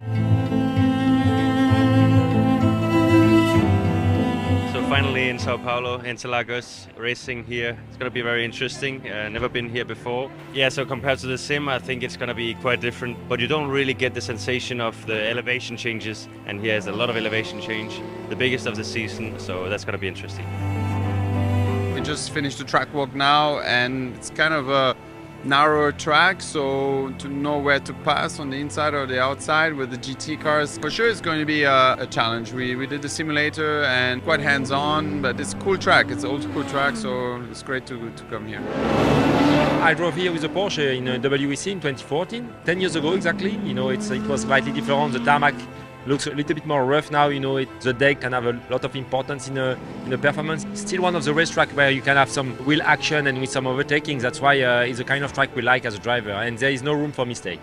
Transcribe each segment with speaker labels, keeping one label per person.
Speaker 1: So finally in Sao Paulo, Interlagos, racing here. It's going to be very interesting. Never been here before. Yeah, so compared to the sim, I think it's going to be quite different. But you don't really get the sensation of the elevation changes. And here is a lot of elevation change, the biggest of the season. So that's going to be interesting.
Speaker 2: We just finished the track walk now, and it's kind of a narrower track, so to know where to pass on the inside or the outside with the GT cars, for sure it's going to be a challenge. We did the simulator and quite hands-on, but it's a cool track. It's an old school track, so it's great to come here.
Speaker 3: I drove here with a Porsche in WEC in 2014, 10 years ago exactly. You know, it was slightly different. The tarmac looks a little bit more rough now. You know, the deck can have a lot of importance in the performance. Still one of the racetracks where you can have some wheel action and with some overtaking. That's why it's the kind of track we like as a driver, and there is no room for mistake.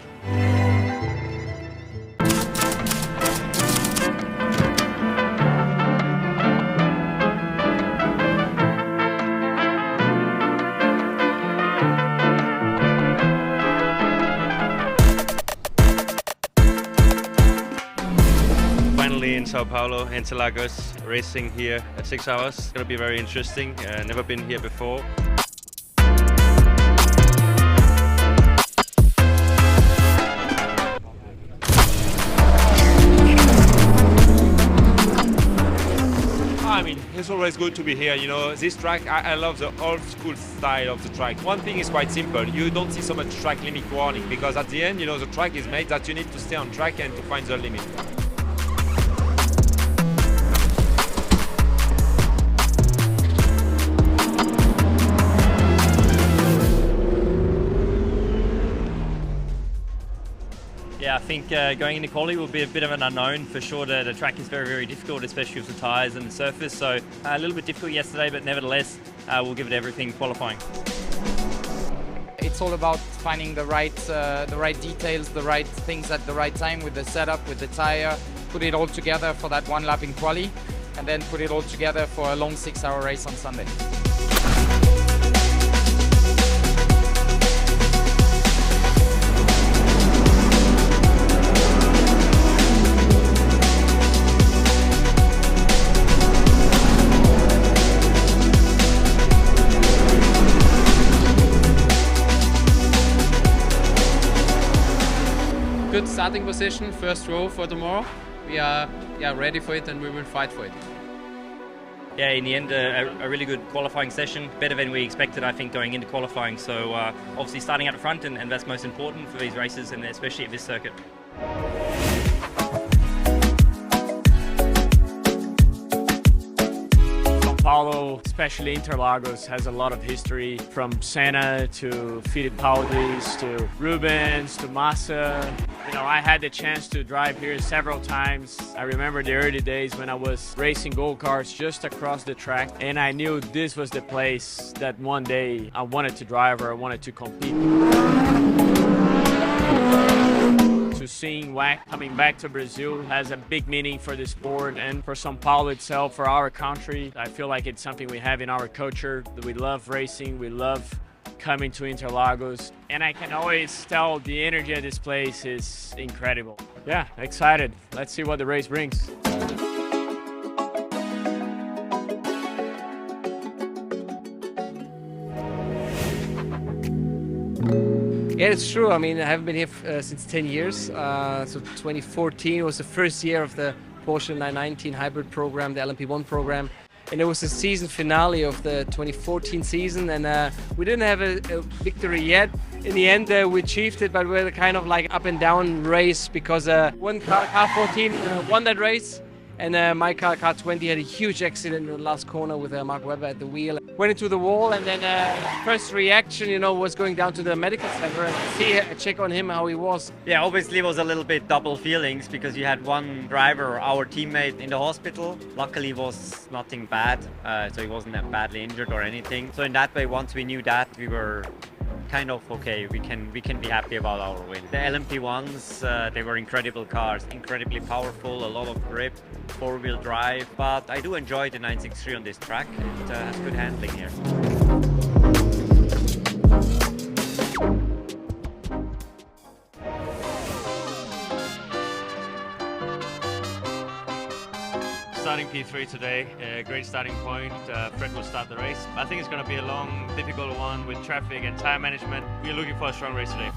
Speaker 1: In Sao Paulo, Interlagos, racing here at 6 hours. It's going to be very interesting. Never been here before.
Speaker 3: I mean, it's always good to be here. You know, this track, I love the old school style of the track. One thing is quite simple. You don't see so much track limit warning because at the end, you know, the track is made that you need to stay on track and to find the limit.
Speaker 4: Yeah, I think going into quality will be a bit of an unknown for sure. The track is very, very difficult, especially with the tyres and the surface. So a little bit difficult yesterday, but nevertheless, we'll give it everything qualifying.
Speaker 5: It's all about finding the right details, the right things at the right time with the setup, with the tyre, put it all together for that one lap in quali, and then put it all together for a long 6-hour race on Sunday.
Speaker 6: Good starting position, first row for tomorrow. We are ready for it and we will fight for it.
Speaker 4: Yeah, in the end, a really good qualifying session. Better than we expected, I think, going into qualifying. So obviously starting at the front, and that's most important for these races, and especially at this circuit.
Speaker 7: Sao Paulo, especially Interlagos, has a lot of history, from Senna to Felipe to Rubens to Nasr. You know, I had the chance to drive here several times. I remember the early days when I was racing go-karts just across the track, and I knew this was the place that one day I wanted to drive or I wanted to compete. So seeing WEC coming back to Brazil has a big meaning for the sport and for Sao Paulo itself, for our country. I feel like it's something we have in our culture. We love racing, we love coming to Interlagos, and I can always tell the energy at this place is incredible. Yeah, excited. Let's see what the race brings.
Speaker 8: Yeah, it's true. I mean, I haven't been here since 10 years. So 2014 was the first year of the Porsche 919 hybrid program, the LMP1 program. And it was the season finale of the 2014 season, and we didn't have a victory yet. In the end, we achieved it, but we were kind of like up and down race because one car 14 won that race, and my car 20 had a huge accident in the last corner with Mark Webber at the wheel. Went into the wall, and then first reaction, you know, was going down to the medical center and check on him how he was.
Speaker 4: Yeah, obviously it was a little bit double feelings because you had one driver, our teammate, in the hospital. Luckily it was nothing bad, so he wasn't that badly injured or anything. So in that way, once we knew that, we were kind of okay. We can be happy about our win. The LMP1s, they were incredible cars, incredibly powerful, a lot of grip, 4-wheel drive. But I do enjoy the 963 on this track. It has good handling here.
Speaker 1: P3 today. Great starting point. Fred will start the race. I think it's going to be a long, difficult one with traffic and tire management. We're looking for a strong race today.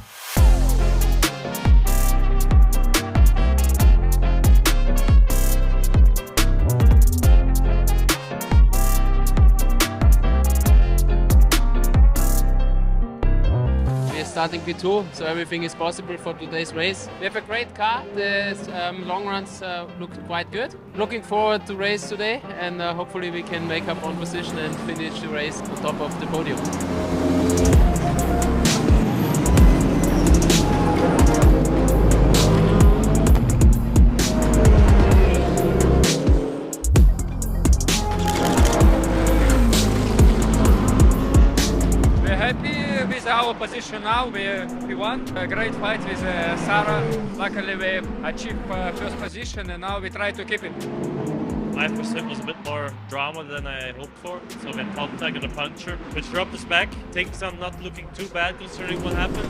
Speaker 6: Starting P2, so everything is possible for today's race. We have a great car. The long runs look quite good. Looking forward to race today, and hopefully we can make up one position and finish the race on top of the podium.
Speaker 9: Our position now, we won a great fight with Sarah. Luckily we achieved first position and now we try to keep it.
Speaker 10: 5% was a bit more drama than I hoped for, so we had contact and a puncture, which dropped us back. Things are not looking too bad considering what happened.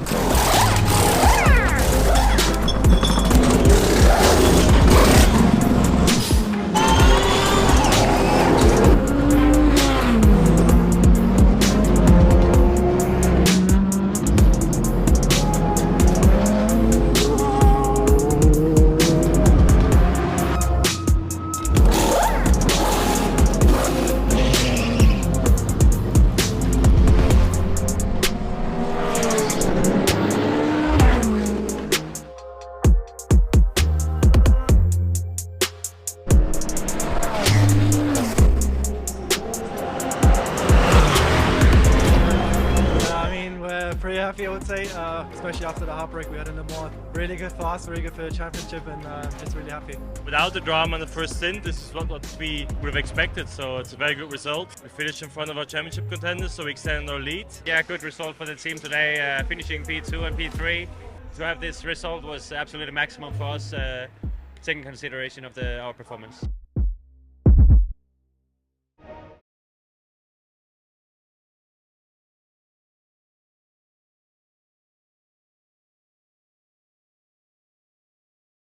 Speaker 11: Pretty happy, I would say, especially after the heartbreak we had in the Mall. Really good for us, really good for the championship, and just really happy.
Speaker 10: Without the drama in the first stint, this is what we would have expected, so it's a very good result. We finished in front of our championship contenders, so we extended our lead.
Speaker 1: Yeah, good result for the team today, finishing P2 and P3. To have this result was absolutely maximum for us, taking consideration of our performance.